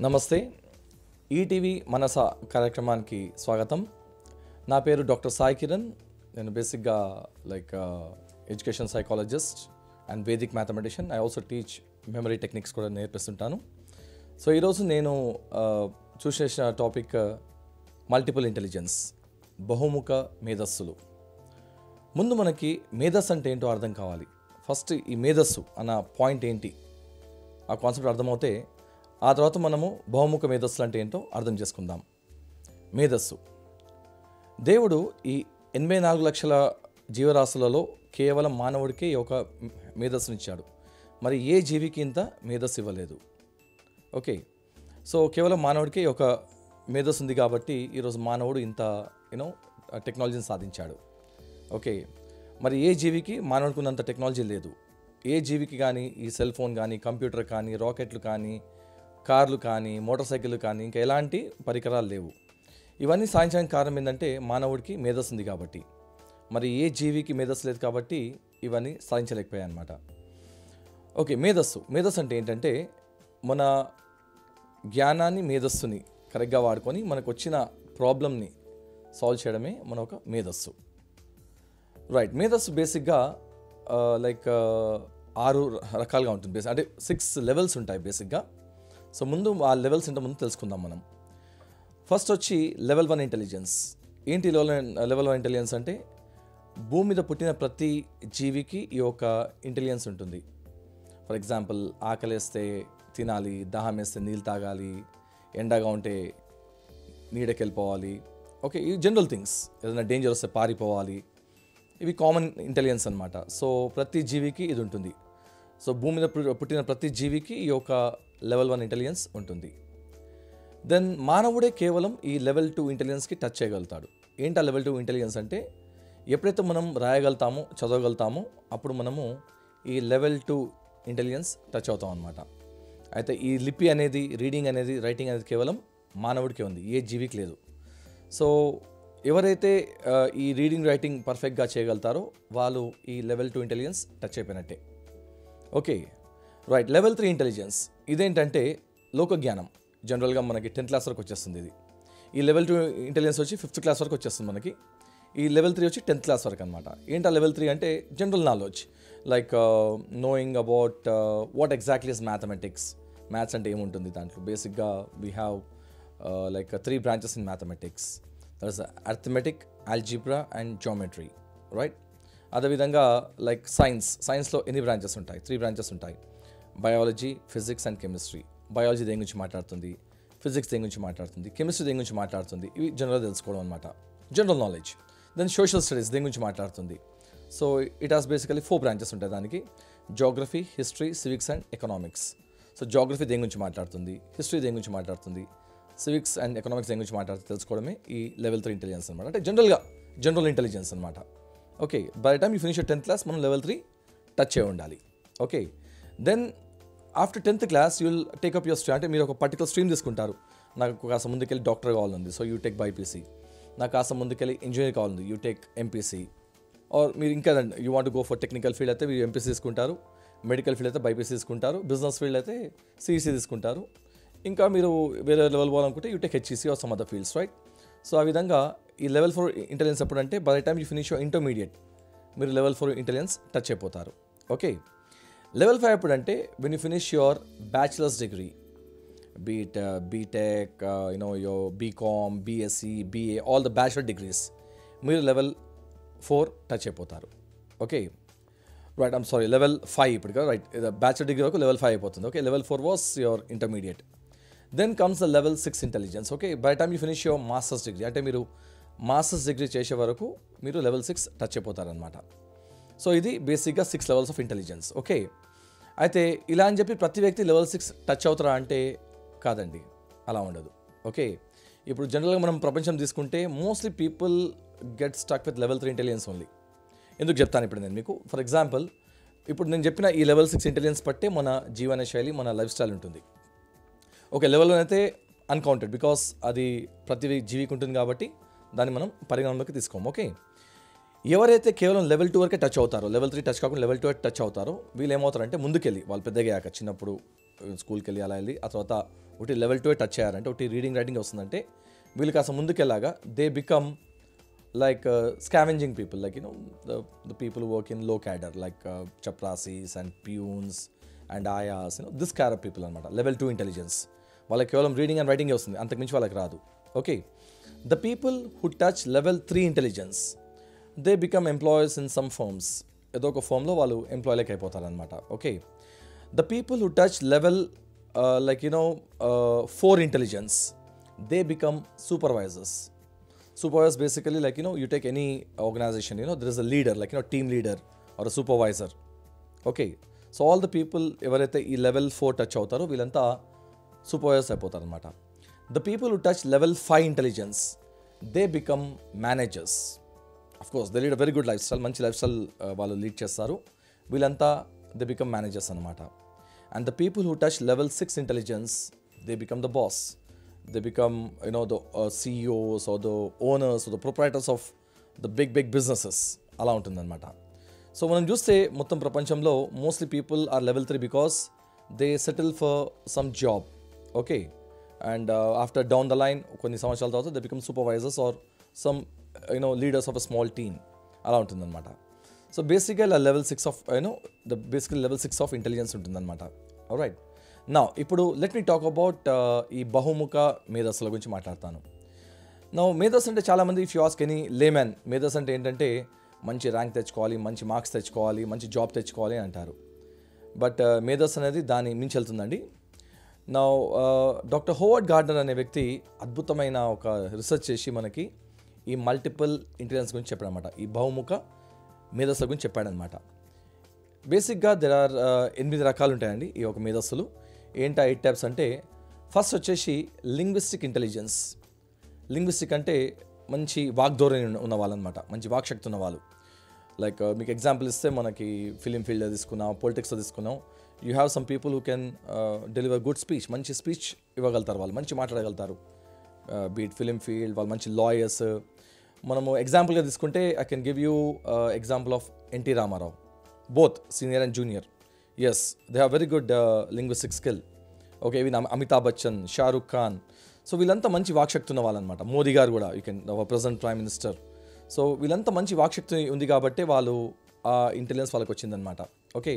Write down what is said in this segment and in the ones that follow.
నమస్తే. ఈటీవీ మనస కార్యక్రమానికి స్వాగతం. నా పేరు డాక్టర్ సాయి కిరణ్. నేను బేసిక్గా education psychologist and Vedic mathematician. I also teach memory techniques కూడా నేర్పిస్తుంటాను. సో ఈరోజు నేను చూసేసిన టాపిక్ మల్టిపుల్ ఇంటెలిజెన్స్, బహుముఖ మేధస్సులు. ముందు మనకి మేధస్సు అంటే ఏంటో అర్థం కావాలి. ఫస్ట్ ఈ మేధస్సు అన్న పాయింట్ ఏంటి, ఆ కాన్సెప్ట్ అర్థమవుతే ఆ తర్వాత మనము బహుముఖ మేధస్సులు అంటే ఏంటో అర్థం చేసుకుందాం. మేధస్సు, దేవుడు ఈ 84 లక్షల జీవరాశులలో కేవలం మానవుడికే ఒక మేధస్సునిచ్చాడు. మరి ఏ జీవికి ఇంత మేధస్సు ఇవ్వలేదు. ఓకే, సో కేవలం మానవుడికి ఒక మేధస్సు ఉంది కాబట్టి ఈరోజు మానవుడు ఇంత టెక్నాలజీని సాధించాడు. ఓకే, మరి ఏ జీవికి మానవుడికి ఉన్నంత టెక్నాలజీ లేదు. ఏ జీవికి కానీ ఈ సెల్ ఫోన్ కానీ, కంప్యూటర్ కానీ, రాకెట్లు కానీ, కార్లు కానీ, మోటార్ సైకిళ్ళు కానీ, ఇంకా ఎలాంటి పరికరాలు లేవు. ఇవన్నీ సాధించడానికి కారణం ఏంటంటే మానవుడికి మేధస్సు ఉంది కాబట్టి. మరి ఏ జీవికి మేధస్సు లేదు కాబట్టి ఇవన్నీ సాధించలేకపోయాయి అన్నమాట. ఓకే, మేధస్సు అంటే ఏంటంటే మన జ్ఞానాన్ని, మేధస్సుని కరెక్ట్గా వాడుకొని మనకు వచ్చిన ప్రాబ్లమ్ని సాల్వ్ చేయడమే మన ఒక మేధస్సు. రైట్, మేధస్సు బేసిక్గా 6 రకాలుగా ఉంటుంది. అంటే 6 లెవెల్స్ ఉంటాయి బేసిక్గా. సో ముందు ఆ లెవెల్స్ ఏంటో ముందు తెలుసుకుందాం మనం. ఫస్ట్ వచ్చి లెవెల్ 1 ఇంటెలిజెన్స్. ఏంటి లెవెల్ 1 ఇంటెలిజెన్స్ అంటే భూమి మీద పుట్టిన ప్రతి జీవికి ఈ యొక్క ఇంటెలిజెన్స్ ఉంటుంది. ఫర్ ఎగ్జాంపుల్, ఆకలేస్తే తినాలి, దాహం వేస్తే నీళ్ళు తాగాలి, ఎండగా ఉంటే నీడకి వెళ్ళిపోవాలి. ఓకే, ఈ జనరల్ థింగ్స్. ఏదైనా డేంజర్ వస్తే పారిపోవాలి. ఇవి కామన్ ఇంటెలిజెన్స్ అనమాట. సో ప్రతి జీవికి ఇది ఉంటుంది. సో భూమి మీద పుట్టిన ప్రతి జీవికి ఈ యొక్క లెవెల్ 1 ఇంటెలిజెన్స్ ఉంటుంది. దెన్ మానవుడే కేవలం ఈ లెవెల్ 2 ఇంటెలిజెన్స్కి టచ్ చేయగలుగుతాడు. ఏంటి ఆ లెవెల్ 2 ఇంటెలిజెన్స్ అంటే, ఎప్పుడైతే మనం రాయగలుగుతామో, చదవగలుగుతామో అప్పుడు మనము ఈ లెవెల్ 2 ఇంటెలిజెన్స్ టచ్ అవుతాం అనమాట. అయితే ఈ లిపి అనేది, రీడింగ్ అనేది, రైటింగ్ అనేది కేవలం మానవుడికే ఉంది, ఏ జీవికి లేదు. సో ఎవరైతే ఈ రీడింగ్, రైటింగ్ పర్ఫెక్ట్గా చేయగలుగుతారో వాళ్ళు ఈ లెవెల్ 2 ఇంటెలిజెన్స్ టచ్ అయిపోయినట్టే. Okay, right. లెవెల్ 3 ఇంటెలిజెన్స్ ఇదేంటంటే లోకజ్ఞానం. జనరల్గా మనకి 10th క్లాస్ వరకు వచ్చేస్తుంది ఇది. ఈ లెవెల్ 2 ఇంటెలిజెన్స్ వచ్చి 5th క్లాస్ వరకు వచ్చేస్తుంది మనకి. ఈ లెవెల్ 3 వచ్చి 10th క్లాస్ వరకు అనమాట. ఏంటి ఆ లెవెల్ 3 అంటే general knowledge, knowing about what exactly is mathematics. Maths అంటే ఏముంటుంది దాంట్లో. బేసిక్గా we have 3 branches in mathematics. That is arithmetic, algebra and geometry, right. అదేవిధంగా సైన్స్లో ఎన్ని బ్రాంచెస్ ఉంటాయి? 3 బ్రాంచెస్ ఉంటాయి. Biology, physics and chemistry. Biology దేని గురించి మాట్లాడుతుంది, ఫిజిక్స్ దేని గురించి మాట్లాడుతుంది, కెమిస్ట్రీ దేని గురించి మాట్లాడుతుంది. ఇవి జనరల్గా తెలుసుకోవడం అనమాట, general knowledge. Then social studies దేని గురించి మాట్లాడుతుంది. So it has basically 4 branches ఉంటాయి దానికి. Geography, history, civics and economics. So geography దేని గురించి మాట్లాడుతుంది, హిస్టరీ దేని గురించి మాట్లాడుతుంది, సివిక్స్ అండ్ ఎకనామిక్స్ దేని గురించి మాట్లాడుతుంది తెలుసుకోవడమే ఈ లెవెల్ 3 ఇంటెలిజెన్స్ అనమాట. అంటే జనరల్ ఇంటెలిజెన్స్ అనమాట. Okay, by the time you finish 10th class మనం లెవెల్ 3 టచ్ అయి ఉండాలి. Okay, then after 10th class you will take up your stream. అంటే మీరు ఒక పర్టికులర్ స్ట్రీమ్ తీసుకుంటారు. నాకు కాస్త ముందుకెళ్ళి డాక్టర్ కావాలంది, సో యూ టేక్ బైపీసీ. నాకు కాస్త ముందుకెళ్ళి ఇంజనీర్ కావాలంది, యూ టేక్ ఎంపీసీ. ఆర్ మీరు ఇంకా you want go for technical field అయితే మీరు ఎంపీసీ తీసుకుంటారు, మెడికల్ ఫీల్డ్ అయితే బైపీసీ తీసుకుంటారు, బిజినెస్ ఫీల్డ్ అయితే సిఈసీ తీసుకుంటారు. ఇంకా మీరు వేరే లెవెల్ పోవాలనుకుంటే you take HEC or some other fields, right. So ఆ విధంగా ఈ లెవెల్ 4 ఇంటెలిజెన్స్ ఎప్పుడంటే by the time you finish your intermediate మీరు లెవెల్ 4 ఇంటెలిజెన్స్ టచ్ అయిపోతారు. ఓకే, లెవెల్ 5 ఎప్పుడంటే when you finish your bachelor's degree, BTech, your BCom, BSc, BA, all the bachelor degrees మీరు level 4 touch అయిపోతారు. Okay, right. Sorry, level 5 ఇప్పుడు, right. Bachelor degree వరకు level 5 అయిపోతుంది. Okay, level 4 was your intermediate. Then comes the level 6 intelligence. Okay, by time you finish your masters degree, అంటే మీరు masters degree చేసే వరకు మీరు లెవెల్ 6 టచ్ అయిపోతారనమాట. సో ఇది బేసిక్గా 6 లెవెల్స్ ఆఫ్ ఇంటెలిజెన్స్. ఓకే, అయితే ఇలా అని చెప్పి ప్రతి వ్యక్తి లెవెల్ 6 టచ్ అవుతారా అంటే కాదండి, అలా ఉండదు. ఓకే, ఇప్పుడు జనరల్గా మనం ప్రపంచం తీసుకుంటే mostly people get stuck with level 3 intelligence only. ఎందుకు చెప్తాను ఇప్పుడు నేను మీకు. ఫర్ ఎగ్జాంపుల్, ఇప్పుడు నేను చెప్పిన ఈ లెవెల్ 6 ఇంటెలిజెన్స్ పట్టే మన జీవన శైలి, మన లైఫ్ స్టైల్ ఉంటుంది. ఓకే, లెవెల్ 1 అయితే అన్కౌంటెడ్, బికాస్ అది ప్రతి జీవికి ఉంటుంది కాబట్టి దాన్ని మనం పరిగణనలోకి తీసుకోము. ఓకే, ఎవరైతే కేవలం లెవెల్ 2 వరకే టచ్ అవుతారో, లెవెల్ 3 టచ్ కాకుండా లెవెల్ 2 టచ్ అవుతారో వీళ్ళు ఏమవుతారంటే ముందుకెళ్ళి వాళ్ళు పెద్దగా చిన్నప్పుడు స్కూల్కి వెళ్ళి అలా వెళ్ళి ఆ తర్వాత ఒకటి లెవెల్ 2 టచ్ అయ్యారంటే ఒకటి రీడింగ్ రైటింగ్ వస్తుందంటే వీళ్ళు కాస్త ముందుకెళ్ళాగా they become like scavenging people, like the people who work in low cadre, like chaprasis and peons and ayas, this kind of people అనమాట. level 2 ఇంటెలిజెన్స్ వాళ్ళకి కేవలం రీడింగ్ అండ్ రైటింగ్ వస్తుంది, అంతకుమించి వాళ్ళకి రాదు. Okay, the people who touch level 3 intelligence they become employees in some firms, ఏదో ఒక ఫర్మ్లో వాళ్ళు ఎంప్లాయీలకు అయిపోతారనమాట. Okay, the people who touch level 4 intelligence they become supervisors. Supervisors basically, like you take any organization, there is a leader, like team leader or a supervisor. Okay, so all the people ఎవరైతే ఈ level 4 touch అవుతారో వీళ్ళంతా supervisors అయిపోతారు అనమాట. The people who touch level 5 intelligence they become managers. Of course they lead a very good life style, మంచి life style వాళ్ళు lead చేస్తారు. వీళ్ళంతా దే బికమ్ మేనేజర్స్ అనమాట. And the people who touch level 6 intelligence they become the boss. They become, the CEOs or the owners or the proprietors of the big businesses. అలా ఉంటుందన్నమాట. So మనం చూస్తే మొత్తం ప్రపంచంలో mostly people are level 3 because they settle for some job. Okay, and after down the line కొన్ని సంవత్సరాల తర్వాత they become supervisors or some leaders of a small team. అలా ఉంటుందన్నమాట. సో బేసిక్గా level 6 of level 6 of intelligence ఉంటుందన్నమాట. Alright, నా ఇప్పుడు let me talk about ఈ బహుముఖ మేధస్సుల గురించి మాట్లాడతాను. నా మేధస్సు అంటే చాలామంది, if you ask any layman, మేధస్సు అంటే ఏంటంటే మంచి ర్యాంక్ తెచ్చుకోవాలి, మంచి మార్క్స్ తెచ్చుకోవాలి, మంచి జాబ్ తెచ్చుకోవాలి అంటారు. బట్ మేధస్సు అనేది దాన్ని మించి వెళ్తుందండి. నా డాక్టర్ హోవర్డ్ గార్డ్నర్ అనే వ్యక్తి అద్భుతమైన ఒక రీసెర్చ్ చేసి మనకి ఈ మల్టిపుల్ ఇంటెలిజెన్స్ గురించి చెప్పాడనమాట. ఈ బహుముఖ మేధస్సుల గురించి చెప్పాడనమాట. బేసిక్గా దెర్ ఆర్ 8 రకాలు ఉంటాయండి ఈ ఒక మేధస్సులు. ఏంటా 8 టైప్స్ అంటే, ఫస్ట్ వచ్చేసి లింగ్విస్టిక్ ఇంటెలిజెన్స్. లింగ్విస్టిక్ అంటే మంచి వాగ్ధోరణి ఉన్న వాళ్ళు అనమాట, మంచి వాక్శక్తి ఉన్న వాళ్ళు. లైక్ మీకు ఎగ్జాంపుల్ ఇస్తే మనకి ఫిలిం ఫీల్డ్లో తీసుకున్నాం, పొలిటిక్స్లో తీసుకున్నాం, you have some people who can deliver good speech, మంచి స్పీచ్ ఇవ్వగలుగుతారు, వాళ్ళు మంచి మాట్లాడగలుగుతారు. బీట్ ఫిలిం ఫీల్డ్, వాళ్ళు మంచి లాయర్స్. మనము ఎగ్జాంపుల్గా తీసుకుంటే I can give you example of NT Rama Rao, both senior and junior. Yes, they have very good linguistic skill. Okay, ఇవి Amitabh Bachchan, Shahrukh Khan. So వీళ్ళంతా మంచి వాక్శక్తి ఉన్న వాళ్ళనమాట. మోదీ గారు కూడా, you can present prime minister. So వీళ్ళంతా మంచి వాక్శక్తి ఉంది కాబట్టి వాళ్ళు ఆ ఇంటెలిజెన్స్ వాళ్ళకి వచ్చిందనమాట. ఓకే,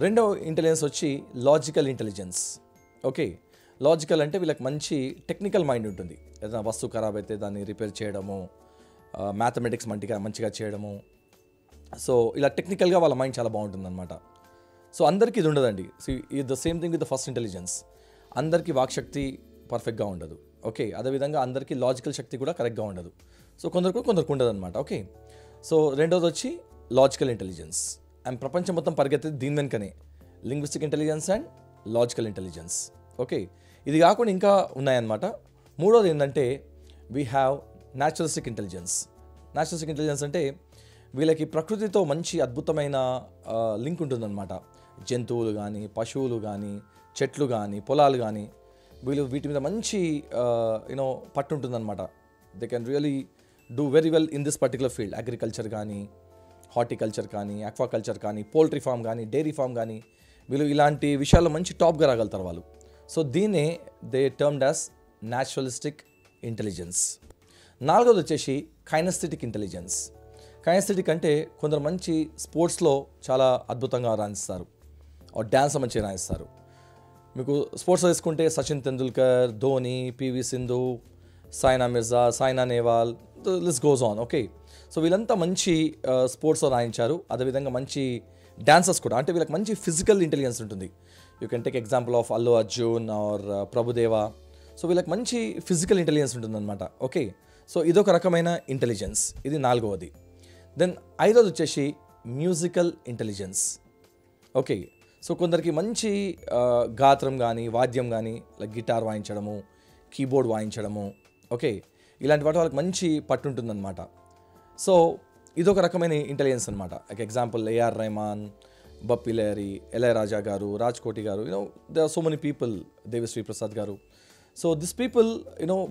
రెండో ఇంటెలిజెన్స్ వచ్చి లాజికల్ ఇంటెలిజెన్స్. ఓకే, లాజికల్ అంటే వీళ్ళకి మంచి టెక్నికల్ మైండ్ ఉంటుంది. ఏదైనా వస్తువు ఖరాబ్ అయితే దాన్ని రిపేర్ చేయడము, మ్యాథమెటిక్స్ మంచిగా చేయడము. సో ఇలా టెక్నికల్గా వాళ్ళ మైండ్ చాలా బాగుంటుందన్నమాట. సో అందరికీ ఇది ఉండదండి. సో ఈ the same thing with the first intelligence. అందరికీ వాక్శక్తి పర్ఫెక్ట్గా ఉండదు. ఓకే, అదేవిధంగా అందరికీ లాజికల్ శక్తి కూడా కరెక్ట్గా ఉండదు. సో కొందరికి ఉండదు అనమాట. ఓకే, సో రెండోది వచ్చి లాజికల్ ఇంటెలిజెన్స్. అండ్ ప్రపంచం మొత్తం పరిగెత్తేది దీని వెనుకనే, linguistic intelligence and logical intelligence. Okay, ఇది కాకుండా ఇంకా ఉన్నాయన్నమాట. మూడోది ఏంటంటే we have naturalistic intelligence. Naturalistic intelligence అంటే వీళ్ళకి ప్రకృతితో మంచి అద్భుతమైన లింక్ ఉంటుందన్నమాట. జంతువులు కానీ, పశువులు కానీ, చెట్లు కానీ, పొలాలు కానీ, వీటి మీద మంచి పట్టు ఉంటుందన్నమాట. They can really do very well in this particular field. Agriculture కానీ, హార్టికల్చర్ కానీ, ఆక్వాకల్చర్ కానీ, పోల్ట్రీ ఫామ్ కానీ, డైరీ ఫామ్ కానీ, వీళ్ళు ఇలాంటి విషయాల్లో మంచి టాప్గా రాగలుగుతారు వాళ్ళు. సో దీన్నే they termed as naturalistic intelligence. నాలుగోది వచ్చేసి కైనెస్థెటిక్ ఇంటెలిజెన్స్. కైనెస్థెటిక్ అంటే కొందరు మంచి స్పోర్ట్స్లో చాలా అద్భుతంగా రాణిస్తారు, డ్యాన్స్లో మంచిగా రాణిస్తారు. మీకు స్పోర్ట్స్లో తీసుకుంటే Sachin Tendulkar, Dhoni, PV Sindhu, సాయినా Mirza, సాయినా Nehwal, list goes on. Okay, so వీళ్ళంతా మంచి స్పోర్ట్స్లో రాణించారు. అదేవిధంగా మంచి డాన్సర్స్ కూడా, అంటే వీళ్ళకి మంచి ఫిజికల్ ఇంటెలిజెన్స్ ఉంటుంది. You can take example of Allu Arjun or Prabhudeva. So వీళ్ళకి మంచి ఫిజికల్ ఇంటెలిజెన్స్ ఉంటుందన్నమాట. ఓకే, సో ఇదొక రకమైన ఇంటెలిజెన్స్, ఇది నాలుగవది. దెన్ ఐదోది వచ్చేసి మ్యూజికల్ ఇంటెలిజెన్స్. ఓకే, సో కొందరికి మంచి గాత్రం కానీ, వాద్యం కానీ, లైక్ గిటార్ వాయించడము, కీబోర్డ్ వాయించడము. ఓకే, ఇలాంటి వాటి వాళ్ళకి మంచి పట్టు ఉంటుందన్నమాట. సో ఇదొక రకమైన ఇంటెలిజెన్స్ అనమాట. Like example AR Rahman, Bappi Lahiri, Ilaiyaraaja గారు, రాజ్ కోటి గారు, they are so many people, Devi Sri Prasad గారు. సో దిస్ పీపుల్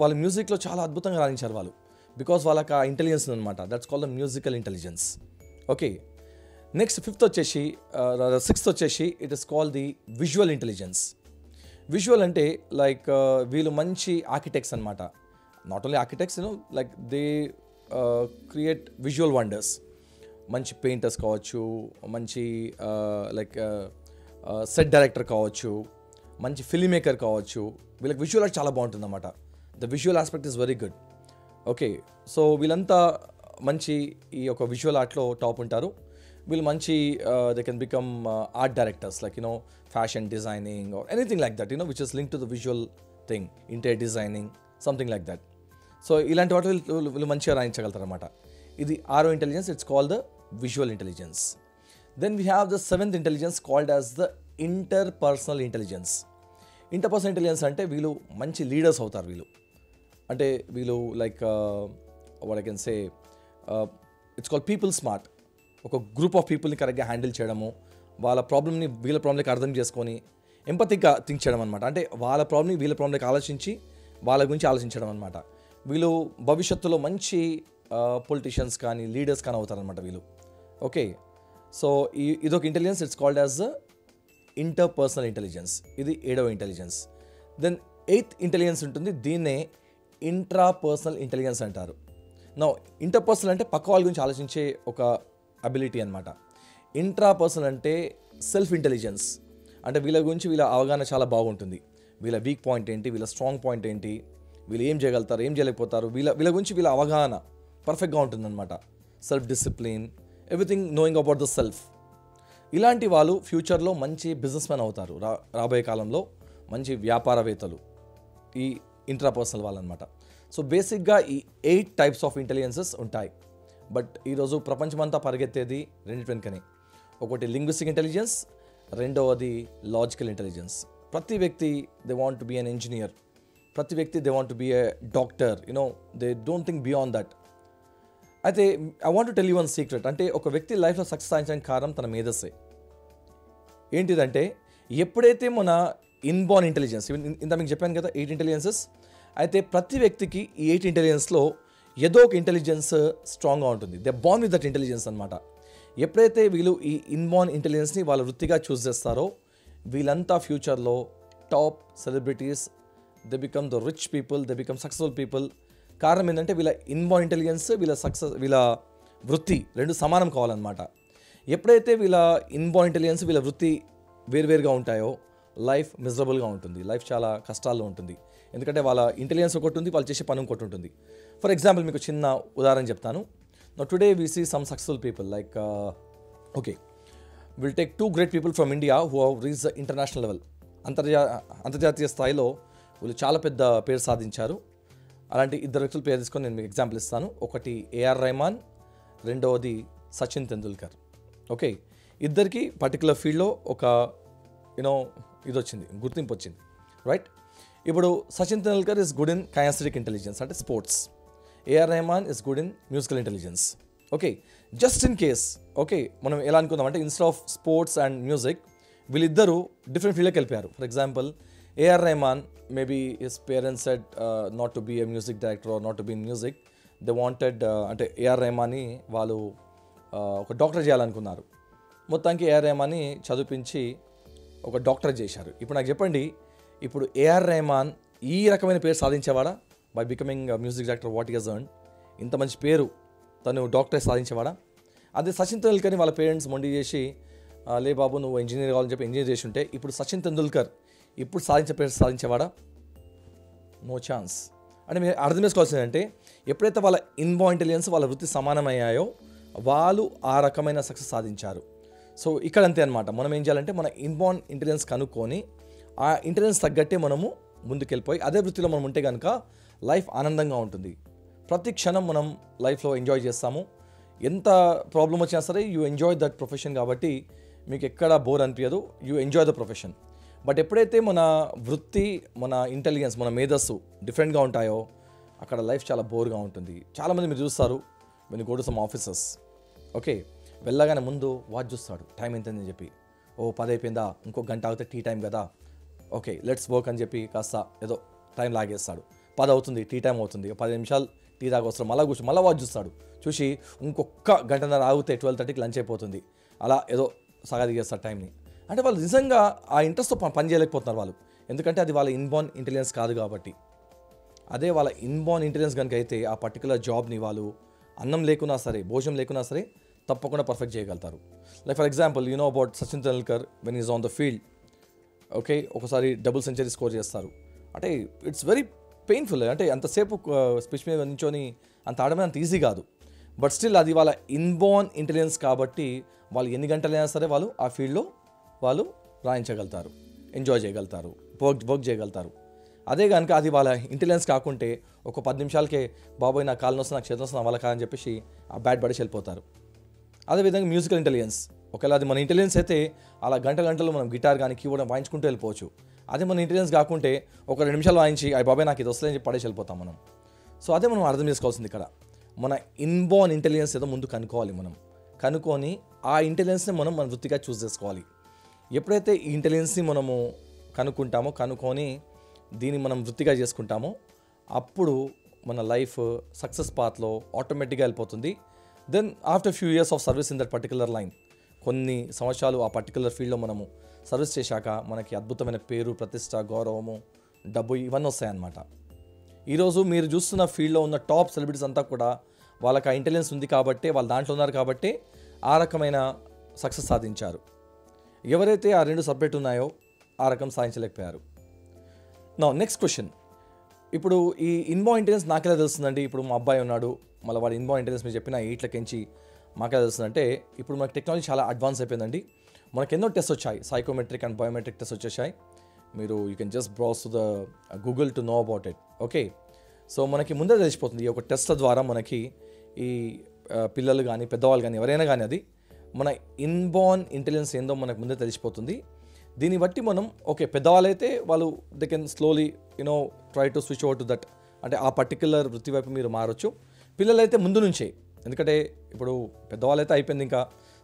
వాళ్ళ మ్యూజిక్లో చాలా అద్భుతంగా రాణించారు వాళ్ళు, బికాస్ వాళ్ళకి ఆ ఇంటెలిజెన్స్ ఉందన్నమాట. That's called the musical intelligence. Okay, next sixth వచ్చేసి it is called the visual intelligence. Visual అంటే లైక్ వీళ్ళు మంచి ఆర్కిటెక్ట్స్ అనమాట. Not only architects, like they create visual wonders. మంచి పెయింటర్స్ కావచ్చు, మంచి లైక్ సెట్ డైరెక్టర్ కావచ్చు, మంచి ఫిల్మ్ మేకర్ కావచ్చు. వీళ్ళకి విజువల్ ఆర్ట్ చాలా బాగుంటుంది అన్నమాట. The visual aspect is very good. Okay, so వీళ్ళంతా మంచి ఈ యొక్క విజువల్ ఆర్ట్లో టాప్ ఉంటారు. వీళ్ళు మంచి they can become art directors, like fashion designing or anything like that, which is link to the visual thing, interior designing, something like that. So ఇలాంటి వాటి వీళ్ళు మంచిగా రాయించగలుగుతారు అనమాట. ఇది 6వ intelligence. It's called the visual intelligence. Then we have the 7th intelligence called as the interpersonal intelligence. Interpersonal intelligence అంటే వీళ్ళు మంచి లీడర్స్ అవుతారు. అంటే వీళ్ళు like what I can say, it's called people smart. ఒక గ్రూప్ ఆఫ్ పీపుల్ని కరెక్ట్గా handle చేయడము, వాళ్ళ ప్రాబ్లమ్ని వీళ్ళ ప్రాబ్లంకి అర్థం చేసుకొని ఎంపతిక్గా థింక్ చేయడం అనమాట. అంటే వాళ్ళ ప్రాబ్లమ్ని వీళ్ళ ప్రాబ్లంకి ఆలోచించి వాళ్ళ గురించి ఆలోచించడం అనమాట. వీళ్ళు భవిష్యత్తులో మంచి పొలిటీషియన్స్ కానీ లీడర్స్ కానీ అవుతారనమాట వీళ్ళు. ఓకే, సో ఇదొక intelligence. It's called as interpersonal intelligence. ఇది 7వ ఇంటెలిజెన్స్. దెన్ 8th ఇంటెలిజెన్స్ ఉంటుంది. దీన్నే ఇంట్రాపర్సనల్ ఇంటెలిజెన్స్ అంటారు. నో, ఇంటర్పర్సనల్ అంటే పక్క వాళ్ళ గురించి ఆలోచించే ఒక అబిలిటీ అనమాట. ఇంట్రాపర్సనల్ అంటే సెల్ఫ్ ఇంటెలిజెన్స్. అంటే వీళ్ళ గురించి వీళ్ళ అవగాహన చాలా బాగుంటుంది. వీళ్ళ వీక్ పాయింట్ ఏంటి, వీళ్ళ స్ట్రాంగ్ పాయింట్ ఏంటి, వీళ్ళు ఏం చేయగలుగుతారు, ఏం చేయలేకపోతారు, వీళ్ళ గురించి వీళ్ళ అవగాహన పర్ఫెక్ట్గా ఉంటుందన్నమాట. Self discipline, everything knowing about the self. ఇలాంటి వాళ్ళు ఫ్యూచర్లో మంచి బిజినెస్ మ్యాన్ అవుతారు. రాబోయే కాలంలో మంచి వ్యాపారవేత్తలు ఈ ఇంట్రాపర్సనల్ వాళ్ళు అనమాట. సో బేసిక్గా ఈ 8 టైప్స్ ఆఫ్ ఇంటెలిజెన్సెస్ ఉంటాయి. బట్ ఈరోజు ప్రపంచమంతా పరిగెత్తేది రెండింటి వెనుకనే. ఒకటి లింగ్విస్టిక్ ఇంటెలిజెన్స్, రెండవది లాజికల్ ఇంటెలిజెన్స్. ప్రతి వ్యక్తి they want to be an engineer, ప్రతి వ్యక్తి they want to be a doctor, they don't think beyond that. అయితే I want to tell you one secret. అంటే ఒక వ్యక్తి లైఫ్లో సక్సెస్ సాధించడానికి కారణం తన మేధస్సే. ఏంటిదంటే ఎప్పుడైతే మన ఇన్బార్న్ ఇంటెలిజెన్స్, ఇంత మీకు చెప్పాను కదా 8 ఇంటెలిజెన్సెస్, అయితే ప్రతి వ్యక్తికి ఈ 8 ఇంటెలిజెన్స్లో ఏదో ఒక ఇంటెలిజెన్స్ స్ట్రాంగ్గా ఉంటుంది. They born with that intelligence అనమాట. ఎప్పుడైతే వీళ్ళు ఈ ఇన్బార్న్ ఇంటెలిజెన్స్ని వాళ్ళ వృత్తిగా చూస్ చేస్తారో వీళ్ళంతా ఫ్యూచర్లో top celebrities, they become the rich people, they become successful people. కారణం ఏంటంటే వీళ్ళ ఇన్బార్న్ ఇంటెలిజెన్స్, వీళ్ళ వృత్తి రెండు సమానం కావాలన్నమాట. ఎప్పుడైతే వీళ్ళ ఇన్బార్న్ ఇంటెలిజెన్స్, వీళ్ళ వృత్తి వేరువేరుగా ఉంటాయో లైఫ్ మిజరబుల్గా ఉంటుంది, లైఫ్ చాలా కష్టాల్లో ఉంటుంది. ఎందుకంటే వాళ్ళ ఇంటెలిజెన్స్ ఒకటి ఉంది, వాళ్ళు చేసే పని ఇంకోటి ఉంటుంది. ఫర్ ఎగ్జాంపుల్ మీకు చిన్న ఉదాహరణ చెప్తాను. Now today we see some successful people like okay, will take 2 great people from India who have reach the international level. అంతర్జాతీయ స్థాయిలో వీళ్ళు చాలా పెద్ద పేరు సాధించారు. అలాంటి 2 వ్యక్తుల పేరు తీసుకొని నేను మీకు ఎగ్జాంపుల్ ఇస్తాను. ఒకటి ఏఆర్ రెహమాన్, రెండవది సచిన్ తెందుల్కర్. ఓకే, ఇద్దరికి పర్టికులర్ ఫీల్డ్లో ఒక ఇది వచ్చింది, గుర్తింపు వచ్చింది, రైట్. ఇప్పుడు Sachin Tendulkar is good in kinesthetic intelligence అంటే sports. AR Rahman is good in musical intelligence. Okay, just in case okay మనం ఎలా అనుకుందాం అంటే instead of sports and music వీళ్ళిద్దరూ డిఫరెంట్ ఫీల్డ్కి వెళ్ళిపోయారు. For example AR Rahman, maybe his parents said not to be a music director or not to be in music. They wanted అంటే AR రెహమాన్ని వాళ్ళు ఒక డాక్టర్ చేయాలనుకున్నారు. మొత్తానికి ఏఆర్ రెహమాన్ని చదివించి ఒక డాక్టర్ చేశారు. ఇప్పుడు నాకు చెప్పండి, ఇప్పుడు ఏఆర్ రెహమాన్ ఈ రకమైన పేరు సాధించేవాడా by becoming music director? What is earn ఇంత మంచి పేరు తను డాక్టర్ సాధించేవాడా? అదే సచిన్ తెందుల్కర్ని వాళ్ళ పేరెంట్స్ మొండి చేసి లే బాబు నువ్వు ఇంజనీర్ కావాలని చెప్పి ఇంజనీర్ చేసి ఉంటే ఇప్పుడు సచిన్ తెందుల్కర్ ఇప్పుడు పేరు సాధించేవాడా? No chance. అంటే మీరు అర్థం చేసుకోవాల్సింది అంటే ఎప్పుడైతే వాళ్ళ ఇన్బార్న్ ఇంటెలిజెన్స్ వాళ్ళ వృత్తి సమానమయ్యాయో వాళ్ళు ఆ రకమైన సక్సెస్ సాధించారు. సో ఇక్కడ అంతే అనమాట. మనం ఏం చేయాలంటే మన ఇన్బార్న్ ఇంటెలిజెన్స్ కనుక్కొని ఆ ఇంటెలిజెన్స్ తగ్గట్టే మనము ముందుకెళ్ళిపోయి అదే వృత్తిలో మనం ఉంటే కనుక లైఫ్ ఆనందంగా ఉంటుంది. ప్రతి క్షణం మనం లైఫ్లో ఎంజాయ్ చేస్తాము. ఎంత ప్రాబ్లం వచ్చినా సరే యూ ఎంజాయ్ దట్ ప్రొఫెషన్. కాబట్టి మీకు ఎక్కడ బోర్ అనిపించదు, you enjoy the profession. But ఎప్పుడైతే మన వృత్తి, మన ఇంటెలిజెన్స్, మన మేధస్సు డిఫరెంట్గా ఉంటాయో అక్కడ లైఫ్ చాలా బోర్గా ఉంటుంది. చాలామంది మీరు చూస్తారు when you go to some offices, okay, వెళ్ళగానే ముందు వాచ్ చూస్తాడు టైం ఎంతని చెప్పి. ఓ 10 అయిపోయిందా, ఇంకో గంట ఆగితే టీ టైం కదా, ఓకే లెట్స్ వర్క్ అని చెప్పి కాస్త ఏదో టైం లాగేస్తాడు. 10 అవుతుంది, టీ టైం అవుతుంది, 10 నిమిషాలు టీ తాగొస్తాడు, మళ్ళీ కూర్చొని మళ్ళీ వాచ్ చూస్తాడు. చూసి ఇంకొక గంటన్నర ఆగితే 12:30కి లంచ్ అయిపోతుంది. అలా ఏదో సగాదిగేస్తారు టైంని. అంటే వాళ్ళు నిజంగా ఆ ఇంట్రెస్ట్తో పని చేయలేకపోతున్నారు వాళ్ళు. ఎందుకంటే అది వాళ్ళ ఇన్బార్న్ ఇంటెలిజెన్స్ కాదు కాబట్టి. అదే వాళ్ళ ఇన్బార్న్ ఇంటెలిజెన్స్ కనుక అయితే ఆ పర్టికులర్ జాబ్ని వాళ్ళు అన్నం లేకున్నా సరే, భోజనం లేకున్నా సరే తప్పకుండా పర్ఫెక్ట్ చేయగలుగుతారు. Like for example you know about Sachin Tendulkar when is on the field. Okay, ఒకసారి డబుల్ సెంచరీ స్కోర్ చేస్తారు అంటే ఇట్స్ వెరీ పెయిన్ఫుల్. అంటే అంతసేపు స్పిచ్ మీద నించొని అంత ఆడమే అంత ఈజీ కాదు. బట్ స్టిల్ అది వాళ్ళ ఇన్బార్న్ ఇంటెలిజెన్స్ కాబట్టి వాళ్ళు ఎన్ని గంటలైనా సరే వాళ్ళు ఆ ఫీల్డ్లో వాళ్ళు రాయించగలుగుతారు, ఎంజాయ్ చేయగలుగుతారు, వర్క్ చేయగలుగుతారు. అదే కనుక అది వాళ్ళ ఇంటెలిజెన్స్ కాకుంటే ఒక 10 నిమిషాలకే బాబోయ్ నాకు కాలు నొస్తుంది, నాకు చేతులు వస్తుంది, వాళ్ళ కాదని చెప్పేసి ఆ బ్యాట్ పడేసి వెళ్ళిపోతారు. అదేవిధంగా మ్యూజికల్ ఇంటెలిజెన్స్, ఒకవేళ అది మన ఇంటెలిజెన్స్ అయితే అలా గంటలు మనం గిటార్ కానీ కీబోర్డ్ వాయించుకుంటూ వెళ్ళిపోవచ్చు. అదే మన ఇంటెలిజెన్స్ కాకుంటే ఒక 2 నిమిషాలు వాయించి అయ్యి బాబాయ్ నాకు ఇది వస్తుందని చెప్పి పడేసి వెళ్ళిపోతాం మనం. సో అదే మనం అర్థం చేసుకోవాల్సింది ఇక్కడ. మన ఇన్బార్న్ ఇంటెలిజెన్స్ ఏదో ముందు కనుక్కోవాలి మనం. కనుక్కొని ఆ ఇంటెలిజెన్స్ని మనం మన వృత్తిగా చూస్ చేసుకోవాలి. ఎప్పుడైతే ఈ ఇంటెలిజెన్స్ని మనము కనుక్కొని దీన్ని మనం వృత్తిగా చేసుకుంటామో అప్పుడు మన లైఫ్ సక్సెస్ పాత్లో ఆటోమేటిక్గా వెళ్ళిపోతుంది. Then after few years of service in that particular line, కొన్ని సంవత్సరాలు ఆ పర్టికులర్ ఫీల్డ్లో మనము సర్వీస్ చేశాక మనకి అద్భుతమైన పేరు, ప్రతిష్ట, గౌరవము, డబ్బు ఇవన్నీ వస్తాయన్నమాట. ఈరోజు మీరు చూస్తున్న ఫీల్డ్లో ఉన్న టాప్ సెలబ్రిటీస్ అంతా కూడా వాళ్ళకి ఆ ఇంటెలిజెన్స్ ఉంది కాబట్టి, వాళ్ళు దాంట్లో ఉన్నారు కాబట్టి ఆ రకమైన సక్సెస్ సాధించారు. ఎవరైతే ఆ 2 సబ్జెక్ట్ ఉన్నాయో ఆ రకం సాధించలేకపోయారు. నా నెక్స్ట్ క్వశ్చన్, ఇప్పుడు ఈ ఇన్బార్న్ ఇంటెలిజెన్స్ నాకెలా తెలుస్తుందండి? ఇప్పుడు మా అబ్బాయి ఉన్నాడు, మళ్ళీ వాడు ఇన్బార్న్ ఇంటెలిజెన్స్ మీరు చెప్పిన 8లకెంచి మాకెలా తెలుస్తుందంటే, ఇప్పుడు మనకి టెక్నాలజీ చాలా అడ్వాన్స్ అయిపోయిందండి. మనకు ఎన్నో టెస్ట్ వచ్చాయి, సైకోమెట్రిక్ అండ్ బయోమెట్రిక్ టెస్ట్ వచ్చేసాయి. మీరు you can just browse to the Google to know about it. Okay, so మనకి ముందే తెలిసిపోతుంది ఈ ఒక టెస్ట్ ద్వారా మనకి ఈ పిల్లలు కానీ పెద్దవాళ్ళు కానీ ఎవరైనా కానీ అది మన ఇన్బార్న్ ఇంటెలిజెన్స్ ఏందో మనకు ముందే తెలిసిపోతుంది. దీన్ని బట్టి మనం ఓకే పెద్దవాళ్ళు అయితే వాళ్ళు they can slowly try to switch over to that, అంటే ఆ పర్టికులర్ వృత్తి వైపు మీరు మారొచ్చు. పిల్లలైతే ముందు నుంచే, ఎందుకంటే ఇప్పుడు పెద్దవాళ్ళు అయితే అయిపోయింది, ఇంకా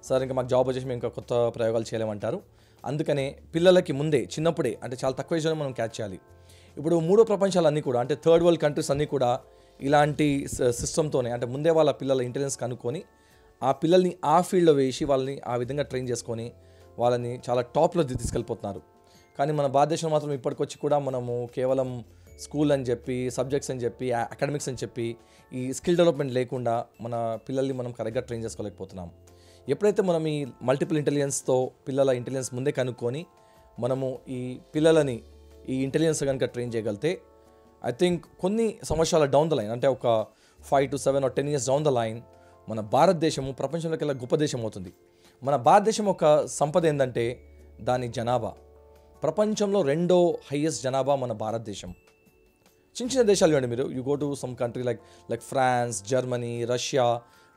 సార్ ఇంకా మాకు జాబ్ వచ్చేసి మేము ఇంకా కొత్త ప్రయోగాలు చేయలేమంటారు. అందుకనే పిల్లలకి ముందే చిన్నప్పుడే, అంటే చాలా తక్కువ ఏజ్లో మనం క్యాచ్ చేయాలి. ఇప్పుడు మూడో ప్రపంచాలన్నీ కూడా, అంటే థర్డ్ వరల్డ్ కంట్రీస్ అన్నీ కూడా ఇలాంటి సిస్టమ్తోనే, అంటే ముందే వాళ్ళ పిల్లల ఇంటెలిజెన్స్ కనుక్కొని ఆ పిల్లల్ని ఆ ఫీల్డ్లో వేసి వాళ్ళని ఆ విధంగా ట్రైన్ చేసుకొని వాళ్ళని చాలా టాప్లో తీసుకెళ్ళిపోతున్నారు. కానీ మన భారతదేశంలో మాత్రం ఇప్పటికొచ్చి కూడా మనము కేవలం స్కూల్ అని చెప్పి, సబ్జెక్ట్స్ అని చెప్పి, అకాడమిక్స్ అని చెప్పి ఈ స్కిల్ డెవలప్మెంట్ లేకుండా మన పిల్లల్ని మనం కరెక్ట్గా ట్రైన్ చేసుకోలేకపోతున్నాం. ఎప్పుడైతే మనం ఈ మల్టిపుల్ ఇంటెలిజెన్స్తో పిల్లల ఇంటెలిజెన్స్ ముందే కనుక్కొని మనము ఈ పిల్లలని ఈ ఇంటెలిజెన్స్ కనుక ట్రైన్ చేయగలిగితే ఐ థింక్ కొన్ని సంవత్సరాల డౌన్ ద లైన్, అంటే ఒక 5 to 7 or 10 years down the line మన భారతదేశము ప్రపంచంలోకెల్లా గొప్ప దేశం అవుతుంది. మన భారతదేశం ఒక సంపద ఏంటంటే దాని జనాభా. ప్రపంచంలో 2వ హైయెస్ట్ జనాభా మన భారతదేశం. చిన్న దేశాలు ఇవ్వండి మీరు, you go to some country like France, Germany, Russia,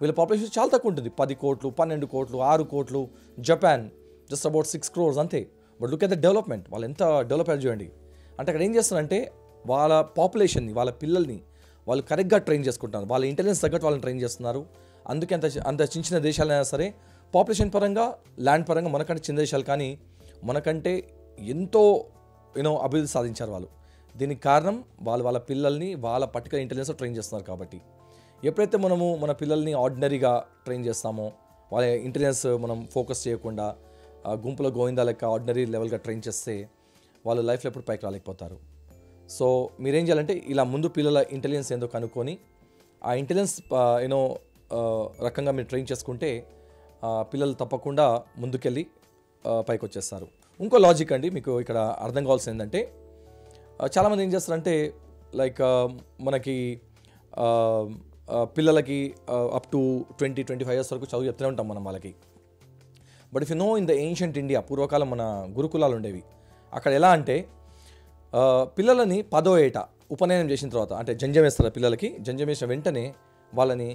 వీళ్ళ పాపులేషన్ చాలా తక్కువ ఉంటుంది. 10 కోట్లు, 12 కోట్లు, 6 కోట్లు. జపాన్ జస్ట్ అబౌట్ 6 crores అంతే. But look at the development, వాళ్ళు ఎంత డెవలప్ అయ్యారు చూడండి. అంటే అక్కడ ఏం చేస్తారంటే వాళ్ళ పాపులేషన్ని, వాళ్ళ పిల్లల్ని వాళ్ళు కరెక్ట్గా ట్రైన్ చేసుకుంటున్నారు, వాళ్ళ ఇంటెలిజెన్స్ తగ్గట్టు వాళ్ళని ట్రైన్ చేస్తున్నారు. అందుకే అంత చిన్న దేశాలైనా సరే పాపులేషన్ పరంగా, ల్యాండ్ పరంగా మనకంటే చిన్న దేశాలు, కానీ మనకంటే ఎంతో అభివృద్ధి సాధించారు వాళ్ళు. దీనికి కారణం వాళ్ళ పిల్లల్ని వాళ్ళ పర్టికులర్ ఇంటెలిజెన్స్ ట్రైన్ చేస్తున్నారు కాబట్టి. ఎప్పుడైతే మనము మన పిల్లల్ని ఆర్డినరీగా ట్రైన్ చేస్తామో, వాళ్ళ ఇంటెలిజెన్స్ మనం ఫోకస్ చేయకుండా గుంపులో గోవిందా లెక్క ఆర్డినరీ లెవెల్గా ట్రైన్ చేస్తే వాళ్ళు లైఫ్లో ఎప్పుడు పైకి రాలేకపోతారు. సో మీరేం చేయాలంటే ఇలా ముందు పిల్లల ఇంటెలిజెన్స్ ఏందో కనుక్కొని ఆ ఇంటెలిజెన్స్ రకంగా మీరు ట్రైన్ చేసుకుంటే పిల్లలు తప్పకుండా ముందుకెళ్ళి పైకి వచ్చేస్తారు. ఇంకో లాజిక్ అండి మీకు ఇక్కడ అర్థం కావాల్సింది ఏంటంటే, చాలామంది ఏం చేస్తారంటే లైక్ మనకి పిల్లలకి అప్ టు 20-25 years వరకు చదువు చెప్తూనే ఉంటాం మనం వాళ్ళకి. But if you know in the ancient India, పూర్వకాలం మన గురుకులాలు ఉండేవి. అక్కడ ఎలా అంటే పిల్లలని 10వ ఏట ఉపనయనం చేసిన తర్వాత, అంటే జంజం వేస్తారు పిల్లలకి, జంజం వేసిన వెంటనే వాళ్ళని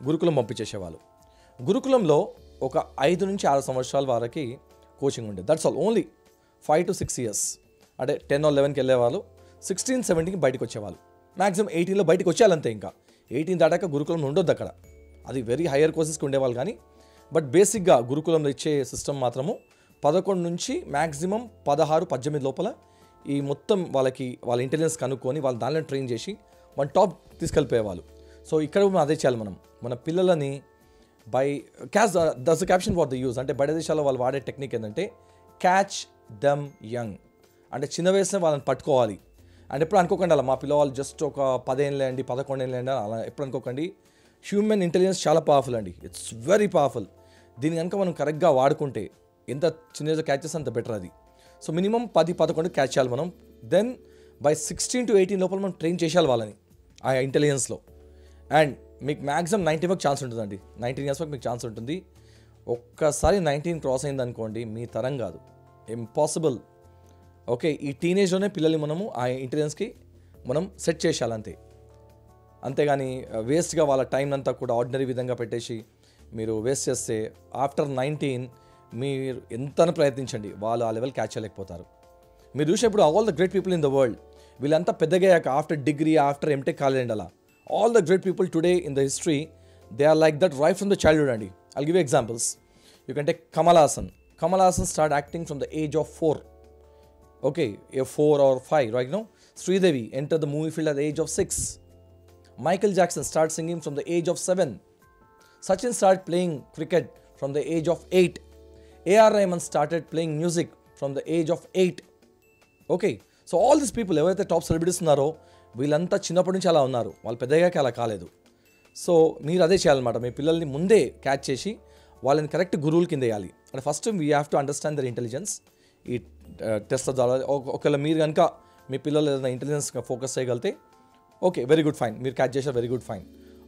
గురుకులం పంపించేసేవాళ్ళు. గురుకులంలో ఒక 5 నుంచి 6 సంవత్సరాల వరకు కోచింగ్ ఉండేది. That's all, only 5 to 6 years. అంటే 10 or 11కి వెళ్ళేవాళ్ళు, 16, 17కి బయటకు వచ్చేవాళ్ళు. మ్యాక్సిమం 18లో బయటకు వచ్చేయాలంతే. ఇంకా 18 దాటాక గురుకులం ఉండొద్దు అక్కడ. అది వెరీ హయ్యర్ కోర్సెస్కి ఉండేవాళ్ళు. కానీ బట్ బేసిక్గా గురుకులంలో ఇచ్చే సిస్టమ్ మాత్రము 11 నుంచి మ్యాక్సిమం 16-18 లోపల ఈ మొత్తం వాళ్ళ ఇంటెలిజెన్స్ కనుక్కొని వాళ్ళ దానిలో ట్రైన్ చేసి మన టాప్ తీసుకెళ్ళిపోయేవాళ్ళు. సో ఇక్కడ మనం అదే చేయాలి. మన పిల్లలని that's the caption for the use. అంటే బయట దేశాల్లో వాళ్ళు వాడే టెక్నిక్ ఏంటంటే క్యాచ్ దెమ్ యంగ్. అంటే చిన్న వయసులో వాళ్ళని పట్టుకోవాలి. అంటే ఎప్పుడు అనుకోకండి అలా మా పిల్లవాళ్ళు జస్ట్ ఒక 10 ఏళ్ళే అండి 11 ఏళ్ళే అండి అలా ఎప్పుడు అనుకోకండి. హ్యూమన్ ఇంటెలిజెన్స్ చాలా పవర్ఫుల్ అండి. It's very powerful. దీన్ని కనుక మనం కరెక్ట్గా వాడుకుంటే ఎంత చిన్న ఏజ్లో క్యాచ్ చేస్తే అంత బెటర్ అది. సో మినిమం 10-11 క్యాచ్ చేయాలి మనం. దెన్ బై 16 to 18 లోపల మనం ట్రైన్ చేసేయాలి వాళ్ళని ఆ ఇంటెలిజెన్స్లో. అండ్ మీకు మ్యాక్సిమం 19 వరకు ఛాన్స్ ఉంటుందండి. 19 ఇయర్స్ వరకు మీకు ఛాన్స్ ఉంటుంది. ఒక్కసారి 19 క్రాస్ అయింది అనుకోండి మీ తరం కాదు, ఇంపాసిబుల్. ఓకే, ఈ టీనేజ్లోనే పిల్లల్ని మనము ఆ ఇంటెలిజెన్స్కి మనం సెట్ చేసేయాలి అంతే. అంతేగాని వేస్ట్గా వాళ్ళ టైం అంతా కూడా ఆర్డినరీ విధంగా పెట్టేసి మీరు వేస్ట్ చేస్తే ఆఫ్టర్ 19 మీరు ఎంతనో ప్రయత్నించండి వాళ్ళు ఆ లెవెల్ క్యాచ్ చేయలేకపోతారు. మీరు చూసేప్పుడు all the great people in the world వీళ్ళంతా పెద్దగయ్యాక ఆఫ్టర్ డిగ్రీ ఆఫ్టర్ ఎంటెక్ కాలేదండి అలా. ఆల్ ద great people today in the history, they are like that right from the childhood andi. I'll give you examples. You can take Kamal Haasan. Kamal Haasan started acting from the age of 4. Okay, 4 or 5 right now. Sridevi entered the movie field at the age of 6. Michael Jackson started singing from the age of 7. Sachin started playing cricket from the age of 8. A.R. Rahman started playing music from the age of 8. Okay, so all these people ఎవరైతే top celebrities ఉన్నారో వీళ్ళంతా చిన్నప్పటి నుంచి అలా ఉన్నారు, వాళ్ళు పెద్దగాక అలా కాలేదు. సో మీరు అదే చేయాలన్నమాట. మీ పిల్లల్ని ముందే క్యాచ్ చేసి వాళ్ళని కరెక్ట్ గురువుల కింద వేయాలి. అంటే first we have to understand there intelligence. ఈ టెస్ట్ ద్వారా ఒకవేళ మీరు కనుక మీ పిల్లలు ఏదైనా ఇంటెలిజెన్స్ ఫోకస్ చేయగలిగితే ఓకే, వెరీ గుడ్ ఫైన్, మీరు క్యాచ్ చేశారు, వెరీ గుడ్ ఫైన్.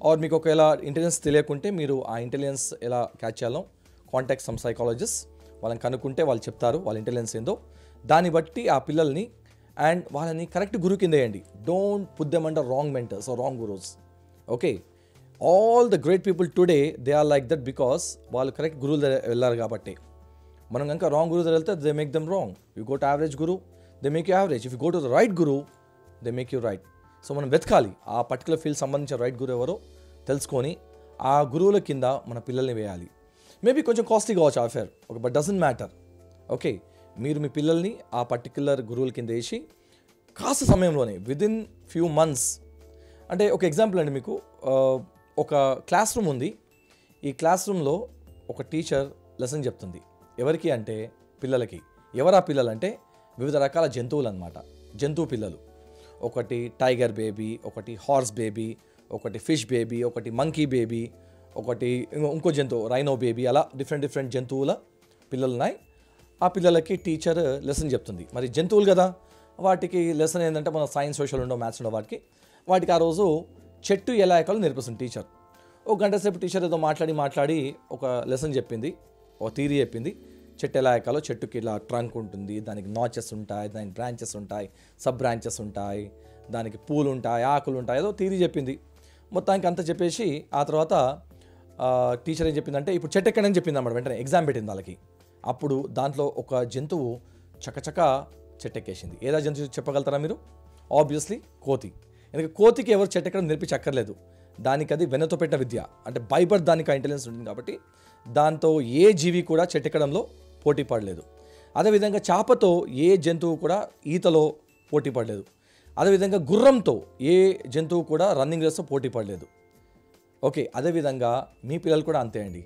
ఆర్ మీకు ఒకవేళ ఇంటెలిజెన్స్ తెలియకుంటే మీరు ఆ ఇంటెలిజెన్స్ ఎలా క్యాచ్ చేయాలో కాంటాక్ట్ సమ్ సైకాలజిస్ట్, వాళ్ళని కనుక్కుంటే వాళ్ళు చెప్తారు వాళ్ళ ఇంటెలిజెన్స్ ఏందో. దాన్ని బట్టి ఆ పిల్లల్ని అండ్ వాళ్ళని కరెక్ట్ గురువు కింద వేయండి. Don't put them under wrong mentors or wrong gurus. Okay, all the great people today they are like that because వాళ్ళు కరెక్ట్ గురువుల దగ్గర వెళ్ళారు కాబట్టి. మనం కనుక రాంగ్ గురువు దగ్గర వెళ్తే they make them wrong. You go to average Guru, they make you average. If you go to the right Guru, they make you right. So మనం వెతకాలి ఆ పర్టికులర్ ఫీల్డ్ సంబంధించిన రైట్ గురువు ఎవరో తెలుసుకొని ఆ గురువుల కింద మన పిల్లల్ని వేయాలి. మేబీ కొంచెం కాస్ట్లీ కావచ్చు ఆ fair, okay, but doesn't matter. Okay, మీరు మీ పిల్లల్ని ఆ పర్టిక్యులర్ గురువుల కింద వేసి కాస్త సమయంలోనే విదిన్ ఫ్యూ మంత్స్. అంటే ఒక ఎగ్జాంపుల్ అండి, మీకు ఒక క్లాస్ రూమ్ ఉంది. ఈ క్లాస్ రూమ్లో ఒక టీచర్ లెసన్ చెప్తుంది. ఎవరికి అంటే పిల్లలకి. ఎవరు ఆ పిల్లలు అంటే వివిధ రకాల జంతువులు అనమాట, జంతువు పిల్లలు. ఒకటి టైగర్ బేబీ, ఒకటి హార్స్ బేబీ, ఒకటి ఫిష్ బేబీ, ఒకటి మంకీ బేబీ, ఒకటి ఇంకో జంతువు రైనో బేబీ, అలా డిఫరెంట్ జంతువుల పిల్లలు ఉన్నాయి. ఆ పిల్లలకి టీచర్ లెసన్ చెప్తుంది. మరి జంతువులు కదా, వాటికి లెసన్ ఏంటంటే మన సైన్స్, సోషల్ ఉండవు, మ్యాథ్స్ ఉండవు వాటికి ఆ రోజు చెట్టు ఎలా ఎక్కాలో నేర్పిస్తుంది టీచర్. ఒక గంట సేపు టీచర్ ఏదో మాట్లాడి ఒక లెసన్ చెప్పింది, ఒక థియరీ చెప్పింది. చెట్టు ఎలా ఎక్కాలో, చెట్టుకి ఇలా ట్రంక్ ఉంటుంది, దానికి నాచెస్ ఉంటాయి, దానికి బ్రాంచెస్ ఉంటాయి, సబ్ బ్రాంచెస్ ఉంటాయి, దానికి పూలు ఉంటాయి, ఆకులు ఉంటాయి, ఏదో థియరీ చెప్పింది. మొత్తానికి అంతా చెప్పేసి ఆ తర్వాత టీచర్ ఏం చెప్పిందంటే ఇప్పుడు చెట్టు ఎక్కడని చెప్పింది అన్నమాట. వెంటనే ఎగ్జామ్ పెట్టింది వాళ్ళకి. అప్పుడు దాంట్లో ఒక జంతువు చకచక చెట్టెక్కేసింది. ఏదా జంతువు చెప్పగలుగుతారా మీరు? ఆబ్వియస్లీ కోతి. ఎందుకంటే కోతికి ఎవరు చెట్టెక్కడం నేర్పించక్కర్లేదు, దానికి అది వెన్నతో పెట్టిన విద్య. అంటే బై బర్త్ దానికి ఆ ఇంటెలిజెన్స్ ఉంటుంది కాబట్టి దాంతో ఏ జీవి కూడా చెట్టెక్కడంలో పోటీ పడలేదు. అదేవిధంగా చేపతో ఏ జంతువు కూడా ఈతలో పోటీ పడలేదు. అదేవిధంగా గుర్రంతో ఏ జంతువు కూడా రన్నింగ్ రేస్తో పోటీ పడలేదు. ఓకే, అదేవిధంగా మీ పిల్లలు కూడా అంతే అండి.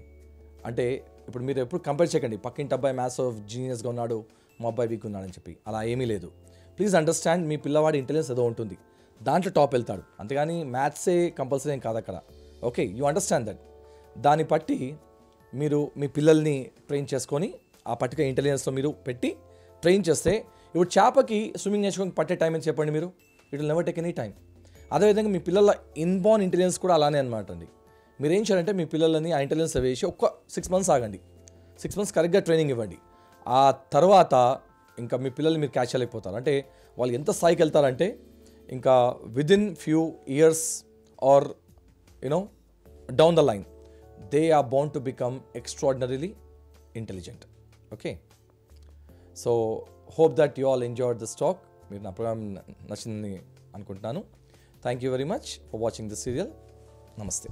అంటే ఇప్పుడు మీరు ఎప్పుడు కంపేర్ చేయకండి, పక్కింటి అబ్బాయి మ్యాథ్స్ జీనియస్గా ఉన్నాడు, మా అబ్బాయి వీక్ ఉన్నాడని చెప్పి. అలా ఏమీ లేదు. ప్లీజ్ అండర్స్టాండ్, మీ పిల్లవాడి ఇంటెలిజెన్స్ ఏదో ఉంటుంది, దాంట్లో టాప్ వెళ్తాడు, అంతేగాని మ్యాథ్సే కంపల్సరీ ఏం కాదు అక్కడ. Okay, you understand that. దాన్ని బట్టి మీరు మీ పిల్లల్ని ట్రైన్ చేసుకొని ఆ పర్టికులర్ ఇంటెలిజెన్స్లో మీరు పెట్టి ట్రైన్ చేస్తే, ఇప్పుడు చేపకి స్విమ్మింగ్ నేర్చుకొని పట్టే టైం అని చెప్పండి మీరు, it will never take any time. అదేవిధంగా మీ పిల్లల ఇన్బార్న్ ఇంటెలిజెన్స్ కూడా అలానే అనమాట అండి. మీరు ఏం చేయాలంటే మీ పిల్లలని ఆ ఇంటెలిజెన్స్ వేసి ఒక 6 months ఆగండి. 6 months కరెక్ట్గా ట్రైనింగ్ ఇవ్వండి. ఆ తర్వాత ఇంకా మీ పిల్లల్ని మీరు క్యాచ్ చేయలేకపోతారు. అంటే వాళ్ళు ఎంత స్థాయికి వెళ్తారంటే ఇంకా within few years or down the line they are bound to become extraordinarily intelligent. Okay, so hope that you all enjoyed this talk. మీరు నా ప్రోగ్రామ్ నచ్చిందని అనుకుంటున్నాను. Thank you very much for watching this serial. నమస్తే.